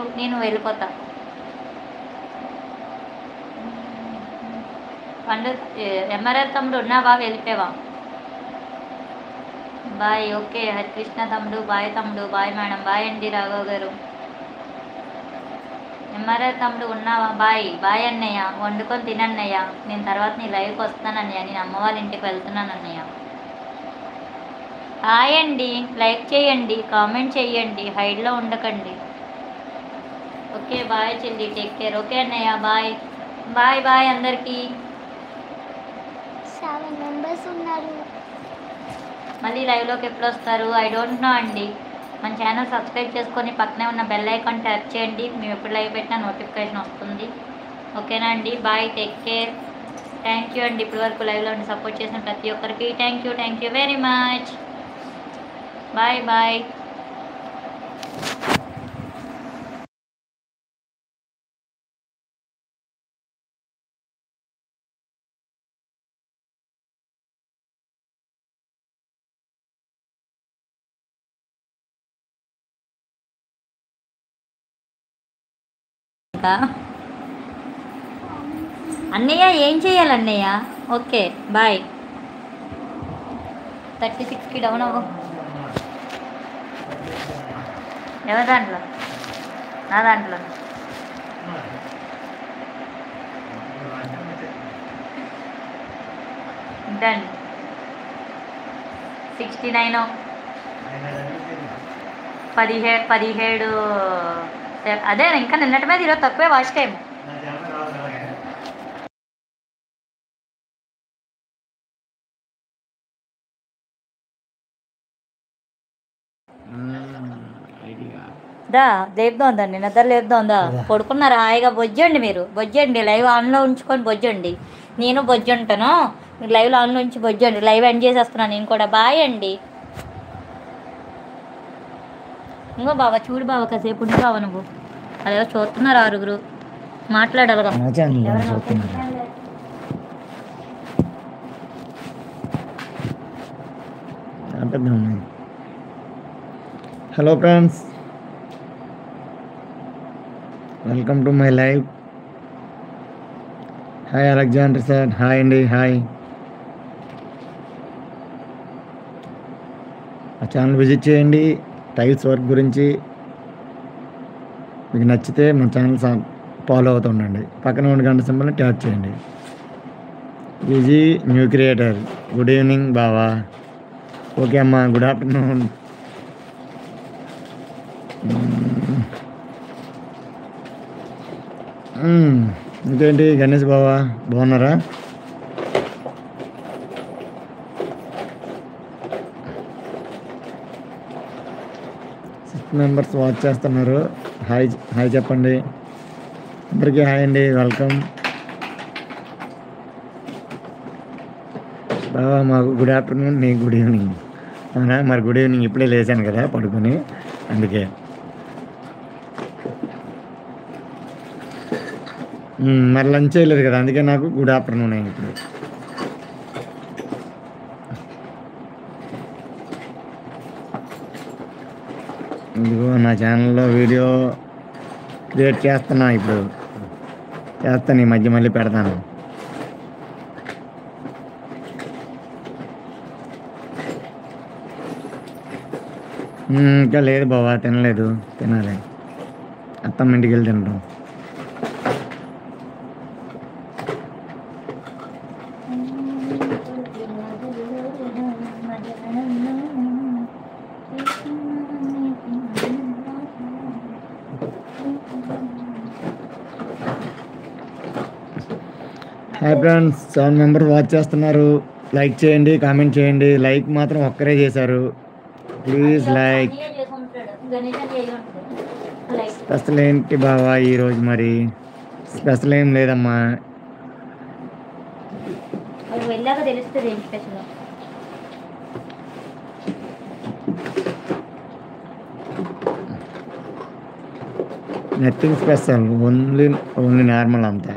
ఉండు, నేను వెళ్ళిపోతా. పండు ఎంఆర్ఆర్ తమ్ముడు ఉన్నావా, వెళ్ళిపోయావా? బాయ్. ఓకే హరికృష్ణ తమ్ముడు బాయ్, తమ్ముడు బాయ్, మేడం బాయ్ అండి, రాఘవ్ గారు. ఎంఆర్ఆర్ తమ్ముడు ఉన్నావా? బాయ్. బాయ్ అన్నయ్య, వండుకొని తినన్నయ్య. నేను తర్వాత నీ లైవ్కి వస్తాను అన్నయ్య, నేను అమ్మ వాళ్ళ ఇంటికి వెళ్తున్నాను అన్నయ్య. హాయ్ అండి, లైక్ చేయండి, కామెంట్ చేయండి, హైడ్లో ఉండకండి. ఓకే బాయ్ చెల్లి, టేక్ కేర్. ఓకే అన్నయ్య బాయ్. బాయ్ బాయ్ అందరికీ. 7 మెంబర్స్ ఉన్నారు. మళ్ళీ లైవ్లోకి ఎప్పుడు వస్తారు? ఐ డోంట్ నో అండి. మన ఛానల్ సబ్స్క్రైబ్ చేసుకొని పక్కనే ఉన్న బెల్ ఐకాన్ ట్యాప్ చేయండి, మేము ఎప్పుడు లైవ్ పెట్టినా నోటిఫికేషన్ వస్తుంది. ఓకేనా అండి? Bye, take care. Thank you అండి, ఇప్పటి వరకు లైవ్లో ఉండి సపోర్ట్ చేసిన ప్రతి ఒక్కరికి thank you very much. Bye bye. అన్నయ్య ఏం చేయాలి అన్నయ్య? Okay bye. 36కి డౌన్ అవ్వు. ఎవరి దాంట్లో? నా దాంట్లో. ఇంతండి 69 17. అదే ఇంకా నిన్నటి మీద ఈరోజు తక్కువే వాచ్ టైం. దా లేపుదాం దాన్ని, నిద్ర లేపుదాం దా. పడుకున్నారా హాయిగా? బొజ్జండి మీరు, బొజ్జండి. లైవ్ ఆన్లో ఉంచుకొని బొజ్జండి. నేను బొజ్జుంటాను, మీరు లైవ్లో ఆన్లో ఉంచి బొజ్జండి. లైవ్ ఎండ్ చేసేస్తున్నాను నేను కూడా. బాయ్ అండి. ఇంకో బావ చూడు బావ, కాసేపు ఉండి బావ నువ్వు. అదేదో చూస్తున్నారు 6 మాట్లాడాలిగా. Hello friends, welcome to my live. Hi Alexander sir, hi అండి, హాయ్. ఆ ఛానల్ విజిట్ చేయండి. టైల్స్ వర్క్ గురించి మీకు నచ్చితే మన ఛానల్ ఫాలో అవుతూ ఉండండి. పక్కన ఉన్న గంట సింబల్ని ట్యాప్ చేయండి. విజీ న్యూ క్రియేటర్, గుడ్ ఈవినింగ్ బావా. ఓకే అమ్మా, గుడ్ ఆఫ్టర్నూన్. ఇంకేంటి గణేష్ బావా, బాగున్నారా? మెంబర్స్ వాచ్ చేస్తున్నారు. హాయ్ హాయ్ చెప్పండి అందరికీ. హాయ్ అండి, వెల్కమ్. బాబా మాకు గుడ్ ఆఫ్టర్నూన్, నీకు గుడ్ ఈవినింగ్. అవునా? మరి గుడ్ ఈవినింగ్, ఇప్పుడే లేచాను కదా పడుకొని, అందుకే. మరి లంచ్ చేయలేదు కదా, అందుకే నాకు గుడ్ ఆఫ్టర్నూన్ అయింది ఇప్పుడు. ఇదిగో నా ఛానల్లో వీడియో క్రియేట్ చేస్తున్నా, ఇప్పుడు చేస్తాను, ఈ మధ్య మళ్ళీ పెడతాను. ఇంకా లేదు బాబా, తినలేదు, తినాలి. అత్తమ్మ ఇంటికి వెళ్ళి తింటాం. హాయ్ ఫ్రెండ్స్, 7 మెంబర్స్ వాచ్ చేస్తున్నారు. లైక్ చేయండి, కామెంట్ చేయండి. లైక్ మాత్రం ఒక్కరే చేశారు, ప్లీజ్ లైక్. స్పెషల్ ఏంటి బావా ఈరోజు? మరి స్పెషల్ ఏం లేదమ్మా. నథింగ్ స్పెషల్, ఓన్లీ నార్మల్ అంతా.